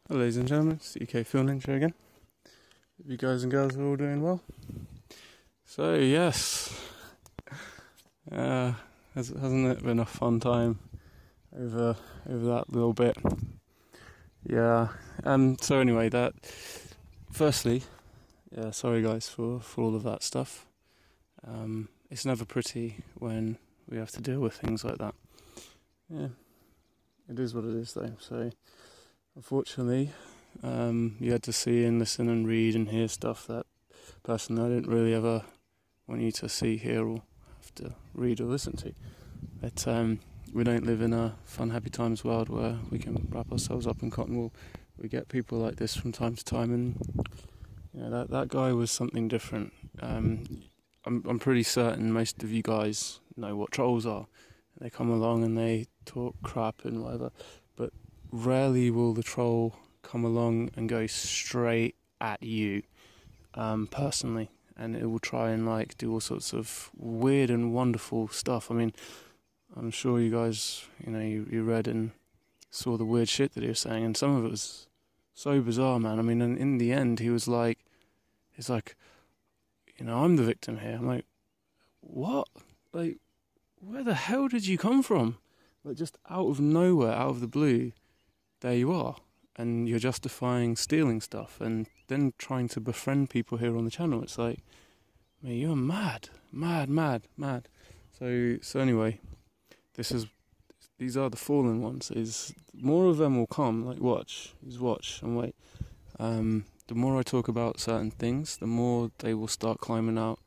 Hello ladies and gentlemen, it's the UKFN here again. Hope you guys and girls are all doing well. So yes, hasn't it been a fun time over that little bit? Yeah. So anyway, firstly, yeah, sorry guys for all of that stuff. It's never pretty when we have to deal with things like that. Yeah, it is what it is though. So unfortunately, you had to see and listen and read and hear stuff that personally I didn't really ever want you to see, hear, or have to read or listen to. But we don't live in a fun, happy times world where we can wrap ourselves up in cotton wool. We get people like this from time to time, and you know, that guy was something different. I'm pretty certain most of you guys know what trolls are. They come along and they talk crap and whatever, but rarely will the troll come along and go straight at you personally, and it will try and like do all sorts of weird and wonderful stuff. I mean, I'm sure you guys, you read and saw the weird shit that he was saying, and some of it was so bizarre, man. I mean, and in the end, he's like, I'm the victim here. I'm like, what? Like, where the hell did you come from? Like, just out of nowhere, out of the blue, there you are. And you're justifying stealing stuff and then trying to befriend people here on the channel. It's like, man, you're mad. So anyway, these are the fallen ones. Is more of them will come. Like, watch and wait. The more I talk about certain things, the more they will start climbing out,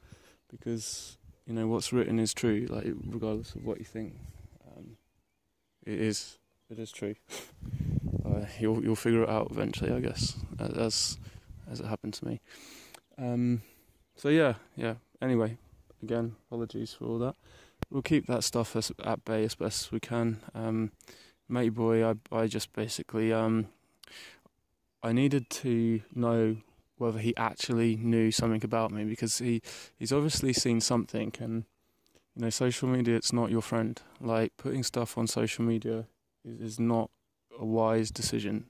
because what's written is true. Like, regardless of what you think, it is true. You'll figure it out eventually, I guess, as it happened to me. So yeah. Anyway, again, apologies for all that. We'll keep that stuff at bay as best as we can. Matey boy, I just basically I needed to know whether he actually knew something about me, because he's obviously seen something, and social media, it's not your friend. Like, putting stuff on social media is not a wise decision.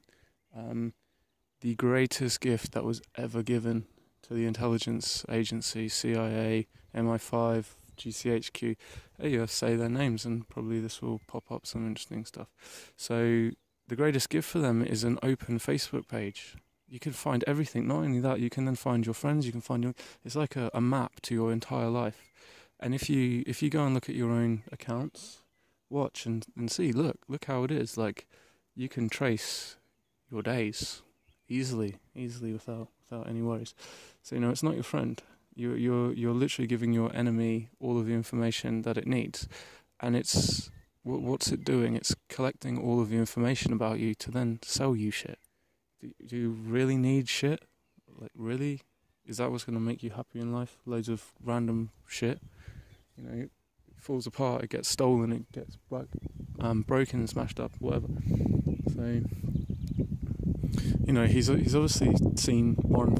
The greatest gift that was ever given to the intelligence agency, CIA, MI5, GCHQ, you say their names and probably this will pop up some interesting stuff. So the greatest gift for them is an open Facebook page. You can find everything. Not only that, you can then find your friends, you can find it's like a map to your entire life. And if you go and look at your own accounts, watch and see, look how it is. Like, you can trace your days easily without any worries. So it's not your friend. You're literally giving your enemy all of the information that it needs, and what's it doing? It's collecting all of the information about you to then sell you shit. Do you really need shit? Like, really? Is that what's going to make you happy in life? Loads of random shit. It falls apart, it gets stolen, it gets broken and smashed up, whatever. So, he's obviously seen one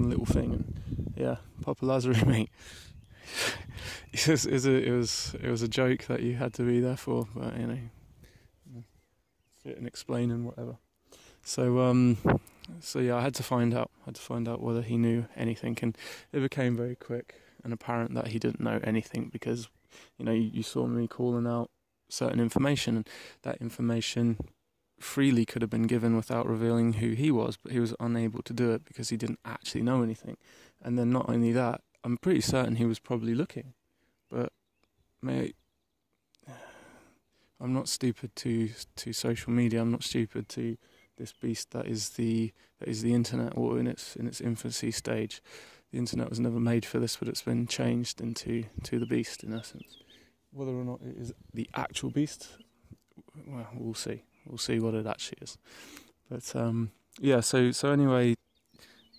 little thing, and yeah, Papa Lazarus, mate. It was a joke that you had to be there for, but sit and explain and whatever. So yeah, I had to find out whether he knew anything, and it became very quick and apparent that he didn't know anything, because you saw me calling out certain information, and that information freely could have been given without revealing who he was, but he was unable to do it because he didn't actually know anything. And then not only that, I'm pretty certain he was probably looking, but mate, I'm not stupid to social media. I'm not stupid to this beast that is the internet, or in its infancy stage. The internet was never made for this, but it's been changed into the beast in essence. Whether or not it is the actual beast, well, we'll see. We'll see what it actually is. But yeah. So anyway,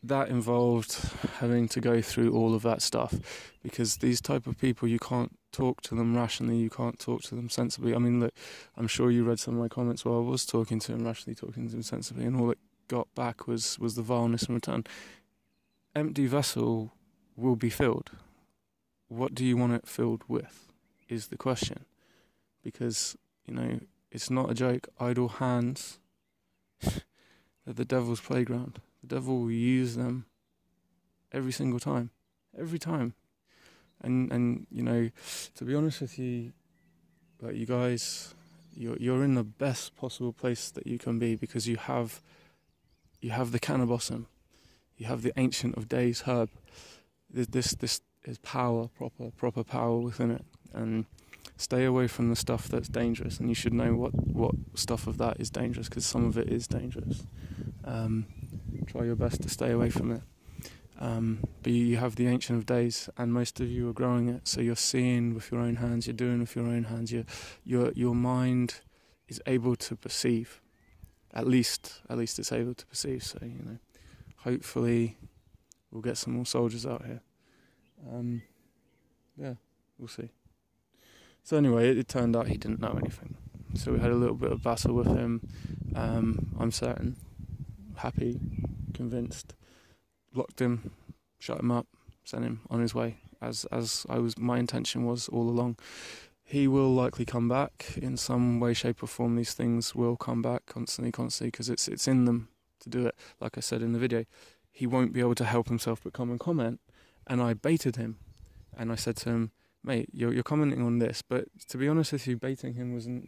that involved having to go through all of that stuff, because these type of people, you can't talk to them rationally, you can't talk to them sensibly. I mean, look, I'm sure you read some of my comments where I was talking to him rationally, talking to him sensibly, and all it got back was the vileness in return. Empty vessel will be filled. What do you want it filled with is the question. Because, it's not a joke. Idle hands They're the devil's playground. The devil will use them every single time. Every time. And you know, to be honest with you, like, you guys, you're in the best possible place that you can be, because you have the cannabosum, you have the Ancient of Days herb. This is power, proper power within it. And stay away from the stuff that's dangerous, and you should know what stuff of that is dangerous, because some of it is dangerous. Try your best to stay away from it. But you have the Ancient of Days, and most of you are growing it, so you're seeing with your own hands, you're doing with your own hands, your mind is able to perceive. At least it's able to perceive. So, you know, hopefully we'll get some more soldiers out here. Yeah, we'll see. So anyway, it turned out he didn't know anything. So we had a little bit of battle with him. I'm certain, happy, convinced. Locked him, shut him up, sent him on his way, as my intention was all along. He will likely come back in some way, shape or form. These things will come back constantly, because it's in them to do it. Like I said in the video, he won't be able to help himself but come and comment. And I baited him, and I said to him, mate, you're commenting on this, but to be honest with you, baiting him wasn't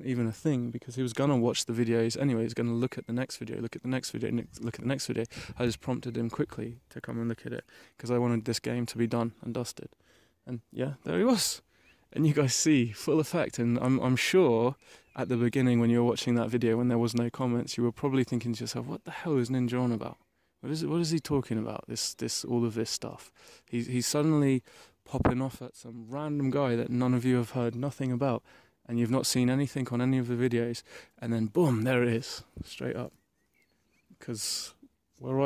even a thing, because he was gonna watch the videos anyway. He's gonna look at the next video, look at the next video, look at the next video. I just prompted him quickly to come and look at it, because I wanted this game to be done and dusted. And yeah, there he was. And you guys see full effect. And I'm sure at the beginning, when you were watching that video, when there was no comments, you were probably thinking to yourself, what the hell is Ninja on about? What is he talking about? All of this stuff. He's suddenly popping off at some random guy that none of you have heard nothing about, and you've not seen anything on any of the videos, and then boom, there it is, straight up. Because where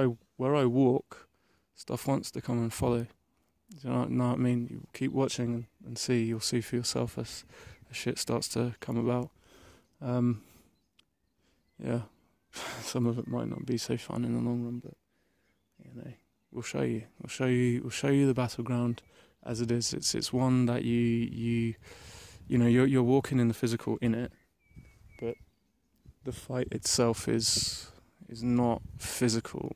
I walk, stuff wants to come and follow. Do you know what I mean? You keep watching and see. You'll see for yourself as shit starts to come about. Yeah, some of it might not be so fun in the long run, but you know, we'll show you. We'll show you the battleground as it is. It's one that you know, you're walking in the physical in it, but the fight itself is not physical.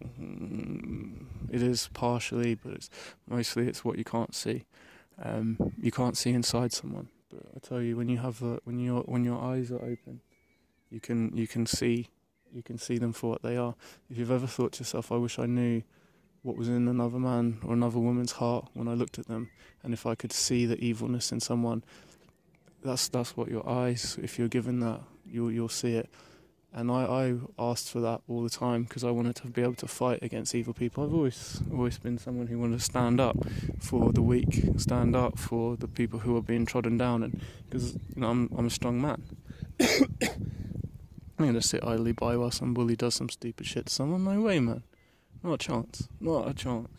It is partially, but mostly it's what you can't see. You can't see inside someone, but I tell you, when your eyes are open, you can see them for what they are. If you've ever thought to yourself, I wish I knew what was in another man or another woman's heart when I looked at them, and if I could see the evilness in someone, that's what your eyes, if you're given that, you'll see it. And I asked for that all the time, because I wanted to be able to fight against evil people. I've always been someone who wanted to stand up for the weak, stand up for the people who are being trodden down, and because, you know, I'm a strong man. I'm going to sit idly by while some bully does some stupid shit to someone? No way, man. Not a chance. Not a chance.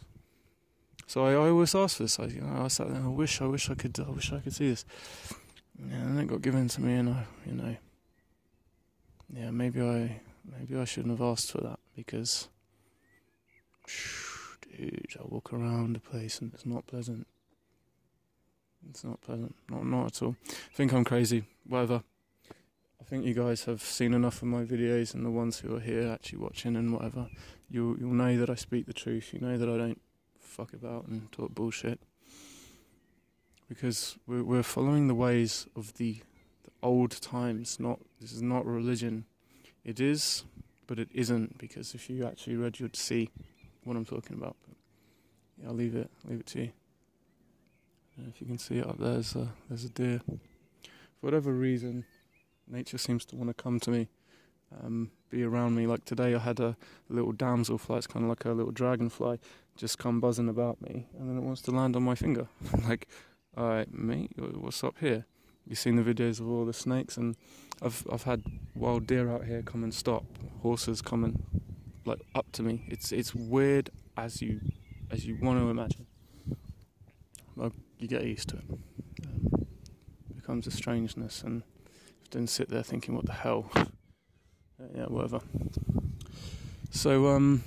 So I always asked for this. I sat there and I wish I could see this. Yeah, and it got given to me, and yeah, maybe I shouldn't have asked for that, because, dude, I walk around the place and it's not pleasant. It's not pleasant, not at all. I think I'm crazy, whatever. I think you guys have seen enough of my videos, and the ones who are here actually watching and whatever, you'll know that I speak the truth. You know that I don't fuck about and talk bullshit. Because we're following the ways of the old times. This is not religion. It is, but it isn't, because if you actually read, you'd see what I'm talking about. But yeah, I'll leave it to you. And if you can see it up there, there's a deer. For whatever reason, nature seems to want to come to me, be around me. Like today, I had a little damselfly. It's kind of like a little dragonfly, just come buzzing about me, and then it wants to land on my finger. Like, alright, mate, what's up here? You've seen the videos of all the snakes, and I've had wild deer out here come and stop, horses coming like up to me. It's weird as you want to imagine. Well, you get used to it. It becomes a strangeness, and don't sit there thinking, what the hell? Yeah, whatever. So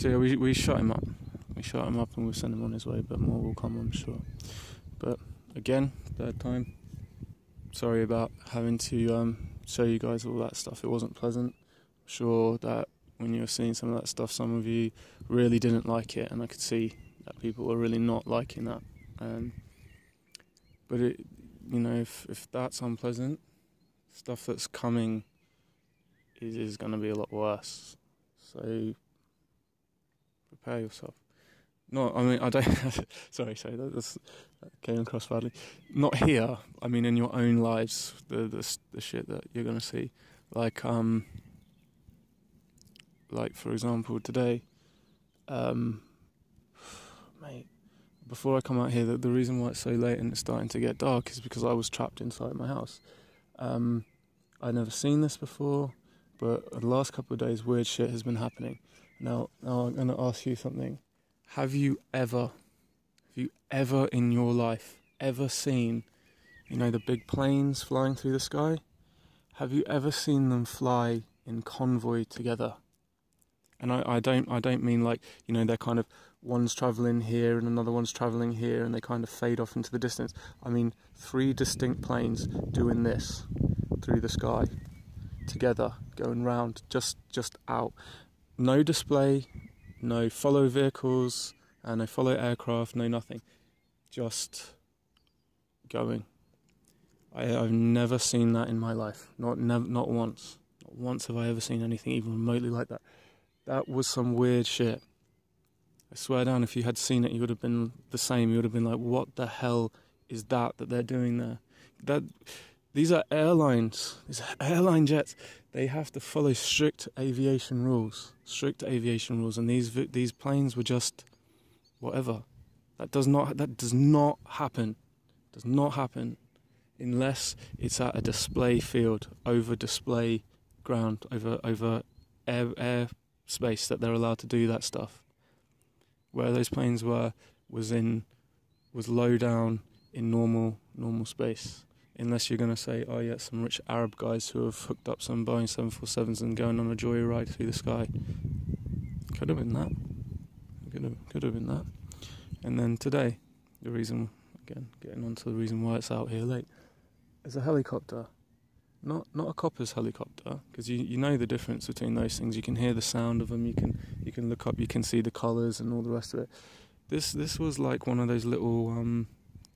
yeah, we shut him up. We shut him up and we'll send him on his way, but more will come, I'm sure. But again, third time. Sorry about having to show you guys all that stuff. It wasn't pleasant. sure that when you were seeing some of that stuff, some of you really didn't like it, and I could see that people were really not liking that. But it, if that's unpleasant, stuff that's coming is going to be a lot worse. So prepare yourself. No, I mean, I don't. sorry, that came across badly. Not here. I mean, in your own lives, the shit that you're gonna see, like for example, today, mate. Before I come out here, the reason why it's so late and it's starting to get dark is because I was trapped inside my house. I'd never seen this before, but the last couple of days, weird shit has been happening. Now I'm gonna ask you something. Have you ever in your life ever seen, the big planes flying through the sky? Have you ever seen them fly in convoy together? And I don't mean like, they're kind of, one's travelling here and another one's travelling here and they kind of fade off into the distance. I mean 3 distinct planes doing this through the sky together, going round, just out. No display, no follow vehicles, no follow aircraft, no nothing. Just going. I've never seen that in my life. Not once. Not once have I ever seen anything even remotely like that. That was some weird shit. I swear down, if you had seen it, you would have been the same. You would have been like, what the hell is that they're doing there? These are airlines. These are airline jets. They have to follow strict aviation rules. And these planes were just whatever. That does not happen. Does not happen unless it's at a display field, over display ground, over air space that they're allowed to do that stuff. Where those planes was low down in normal space. Unless you're going to say, oh yeah, some rich Arab guys who have hooked up some Boeing 747s and going on a joyride through the sky. Could have been that. Could have been that. And then today, the reason, again, getting on to the reason why it's out here late, is a helicopter. Not a copper's helicopter, because you know the difference between those things. You can hear the sound of them. You can look up. You can see the colours and all the rest of it. This was like one of those little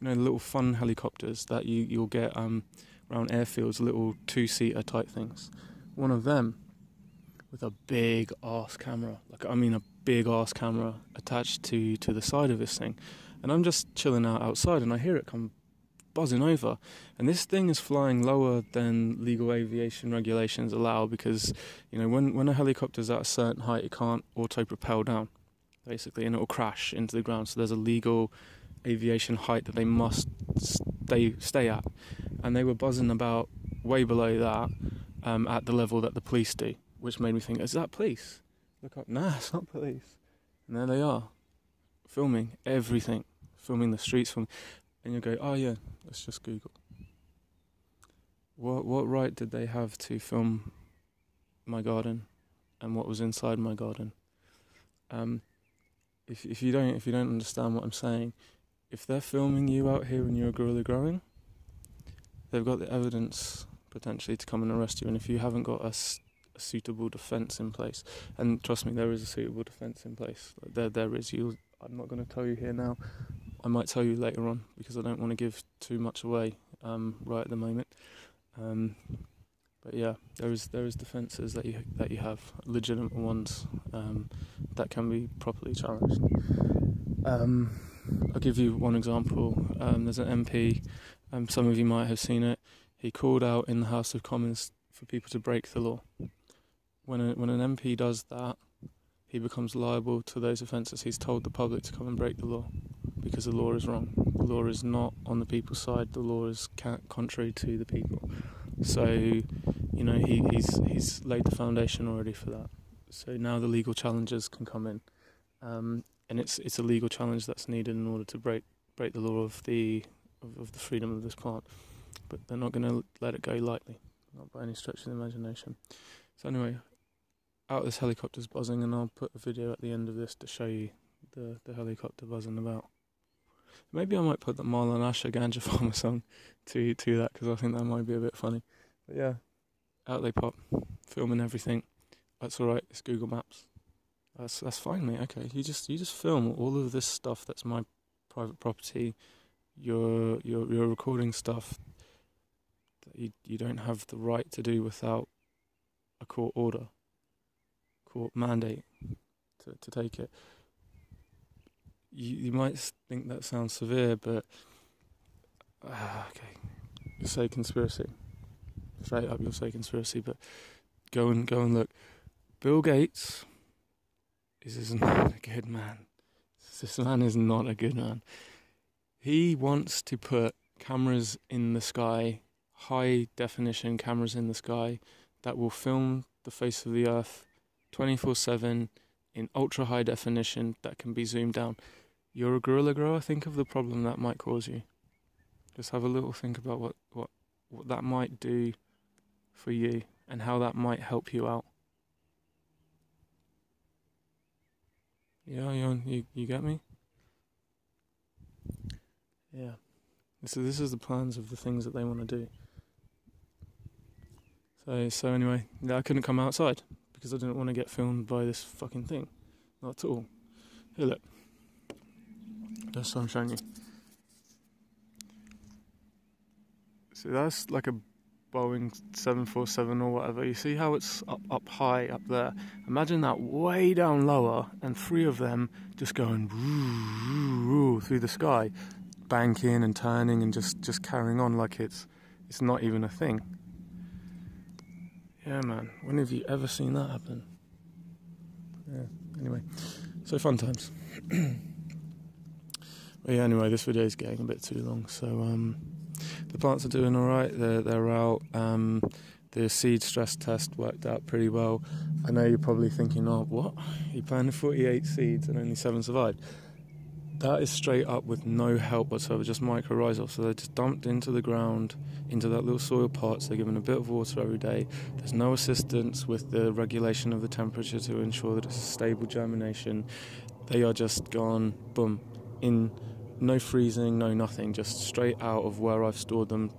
little fun helicopters that you'll get around airfields, little 2-seater type things. One of them with a big ass camera, a big ass camera attached to the side of this thing. And I'm just chilling outside and I hear it come buzzing over. And this thing is flying lower than legal aviation regulations allow, because when a helicopter's at a certain height, it can't auto-propel down, basically, and it'll crash into the ground. So there's a legal aviation height that they must stay at, and they were buzzing about way below that, at the level that the police do, which made me think, is that police? Look up, nah, it's not police. And there they are, filming everything, filming the streets, and you go, oh yeah, let's just Google. What right did they have to film my garden and what was inside my garden? If you don't understand what I'm saying, if they're filming you out here and you're guerrilla growing, they've got the evidence potentially to come and arrest you. And if you haven't got a suitable defence in place, and trust me, there is a suitable defence in place. There is. I'm not going to tell you here now. I might tell you later on, because I don't want to give too much away right at the moment. But yeah, there is defences that you have, legitimate ones, that can be properly challenged. I'll give you one example. There's an MP, some of you might have seen it. He called out in the House of Commons for people to break the law. When an MP does that, he becomes liable to those offences. He's told the public to come and break the law, because the law is wrong. The law is not on the people's side. The law is contrary to the people. So, he's laid the foundation already for that. So now the legal challenges can come in, and it's a legal challenge that's needed in order to break the law of the freedom of this plant. But they're not going to let it go lightly, not by any stretch of the imagination. So anyway, out this helicopter's buzzing, and I'll put a video at the end of this to show you the helicopter buzzing about. Maybe I might put the Marlon Asher Ganja Farmer song to that, because I think that might be a bit funny. But yeah, out they pop, filming everything. That's alright, it's Google Maps. That's fine, mate. Okay, you just film all of this stuff that's my private property. You're recording stuff that you don't have the right to do without a court order, court mandate to take it. You might think that sounds severe, but okay, you'll say conspiracy. Straight up, you'll say conspiracy, but go and look. Bill Gates is not a good man. This man is not a good man. He wants to put cameras in the sky, high definition cameras in the sky, that will film the face of the earth 24/7 in ultra high definition that can be zoomed down. You're a guerrilla grower, think of the problem that might cause you. Just have a little think about what that might do for you and how that might help you out. Yeah, you get me? Yeah. This is the plans of the things that they want to do. So anyway, I couldn't come outside because I didn't want to get filmed by this fucking thing. Not at all. Here, look. That's what I'm showing you. So that's like a Boeing 747 or whatever. You see how it's up high up there? Imagine that way down lower and 3 of them just going through the sky, banking and turning and just carrying on like it's not even a thing. Yeah, man. When have you ever seen that happen? Yeah, anyway. So fun times. But yeah, anyway, this video is getting a bit too long, so the plants are doing alright, they're out. The seed stress test worked out pretty well. I know you're probably thinking, oh, what? You planted 48 seeds and only 7 survived. That is straight up with no help whatsoever, just mycorrhizal. So they're just dumped into the ground, into that little soil pot, so they're given a bit of water every day. There's no assistance with the regulation of the temperature to ensure that it's a stable germination. They are just gone, boom, in no freezing, no nothing, just straight out of where I've stored them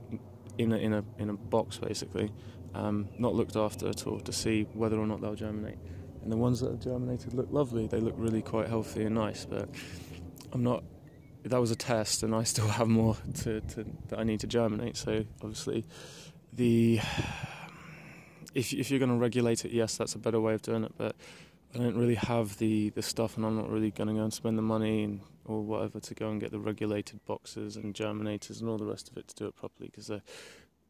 in a box basically, not looked after at all to see whether or not they'll germinate. And the ones that have germinated look lovely. They look really quite healthy and nice, but that was a test, and I still have more that I need to germinate. So obviously, if you're going to regulate it, yes, that's a better way of doing it. But I don't really have the stuff, and I'm not really going to go and spend the money or whatever to go and get the regulated boxes and germinators and all the rest of it to do it properly, because the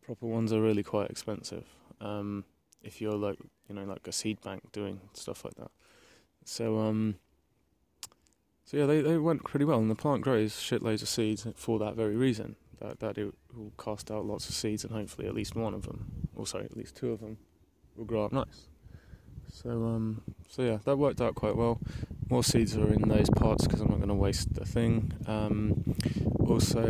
proper ones are really quite expensive. If you're like a seed bank doing stuff like that. So yeah, they went pretty well, and the plant grows shitloads of seeds for that very reason, that it will cast out lots of seeds, and hopefully at least one of them, at least 2 of them, will grow up nice. So yeah, that worked out quite well. More seeds are in those pots because I'm not going to waste a thing. Also,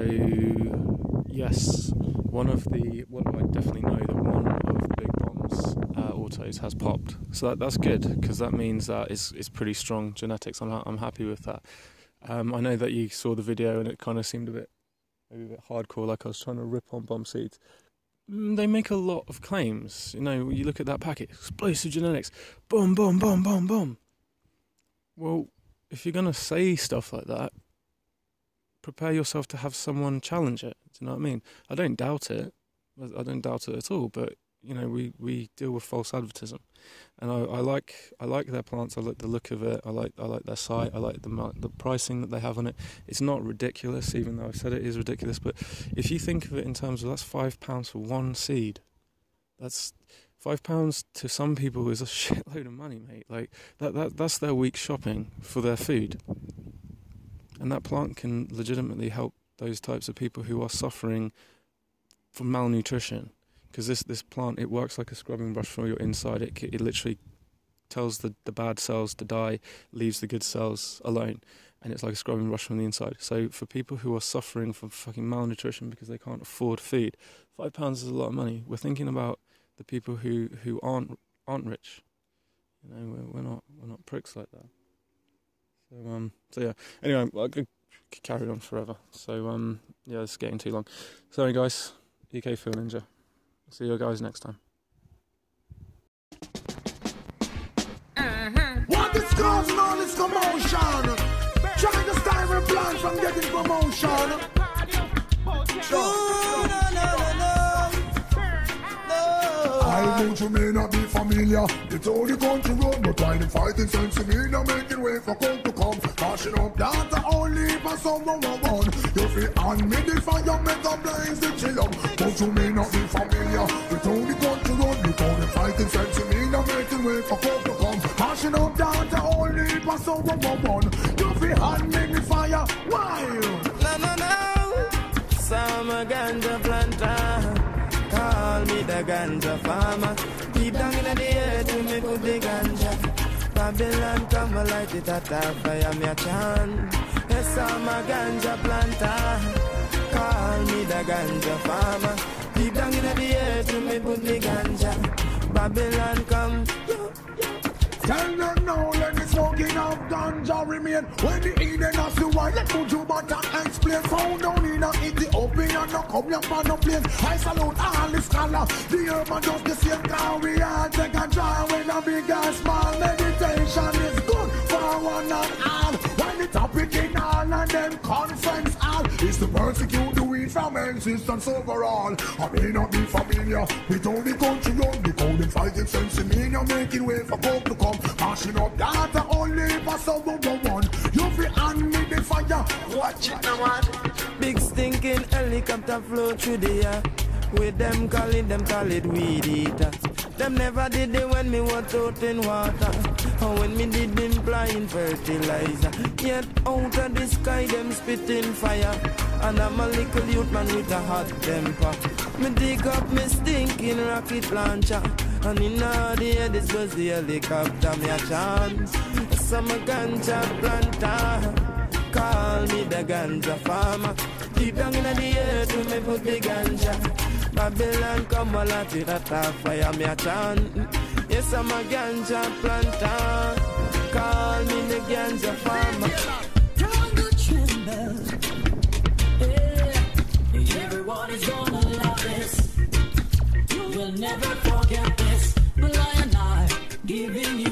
yes, I definitely know that one of the big bombs autos has popped. So that's good, because that means that it's pretty strong genetics. I'm happy with that. I know that you saw the video and it kind of seemed maybe a bit hardcore, like I was trying to rip on bomb seeds. They make a lot of claims. You look at that packet, explosive genetics, boom, boom, boom, boom, boom. Well, if you're going to say stuff like that, prepare yourself to have someone challenge it. Do you know what I mean? I don't doubt it. I don't doubt it at all, but we deal with false advertising, and I like their plants. I like the look of it. I like their site. I like the pricing that they have on it. It's not ridiculous, even though I said it is ridiculous. But if you think of it in terms of, that's £5 for one seed. That's £5 to some people is a shitload of money, mate. Like that's their week's shopping for their food, and that plant can legitimately help those types of people who are suffering from malnutrition. Because this plant, it works like a scrubbing brush for your inside. It literally tells the bad cells to die, leaves the good cells alone, and it's like a scrubbing brush from the inside. So for people who are suffering from fucking malnutrition because they can't afford food, £5 is a lot of money. We're thinking about the people who aren't rich. We're not pricks like that. So yeah. Anyway, I could carry on forever. So yeah, it's getting too long. Sorry guys, UK Field Ninja. See you guys next time. from getting promotion. I know you may not be familiar. It's only country road, but while the fighting sense to me, now making way for come to come. Cashing up data only for someone one. You feel on me the fire, make a blaze the chill up. But you may not be familiar. It's only country road, but while the fighting sense to me, now making way for come to come. Cashing up data only for someone one. You feel on me the fire, wild. No. Some ganja planter. Call me the ganja farmer. Deep down in the earth, to me put the ganja. Babylon come and light it at a fire, me a chant. Yes, I'm a ganja planter. Call me the ganja farmer. Deep down in the earth, to me put the ganja. Babylon come. Tell them now, let me smoking of ganja remain. When the Eden has the wine, let me do but I explain. Found down in Ethiopia, no come up on no plane. I salute all the scholar. The urban just the same car. We all take a drive with a big and small. Meditation is good for one and all. When the topic in all and them conference all is to persecute the weed from existence overall. I may not be familiar with all the country road. The code and fighting sense in me, you're making way for hope to come. Mashing up data only for someone one. You feel on me the fire. Watch it now, man. Big stinking helicopter flow through the air. With them call it weed eater. Them never did it when me was out in water. Or when me did implying fertilizer. Yet out of the sky them spitting fire. And I'm a little youth man with a hot temper. Me dig up me stinking rocket launcher. And in the air this was the helicopter me a chance. Some ganja planter. Call me the ganja farmer. Deep down in the earth to me put the ganja. Babylon come a lot with a top fire me a chant. Yes, I'm a ganja planter. Call me the ganja farmer. Don't tremble. Yeah. Everyone is gonna love this. You'll never forget this. But I giving you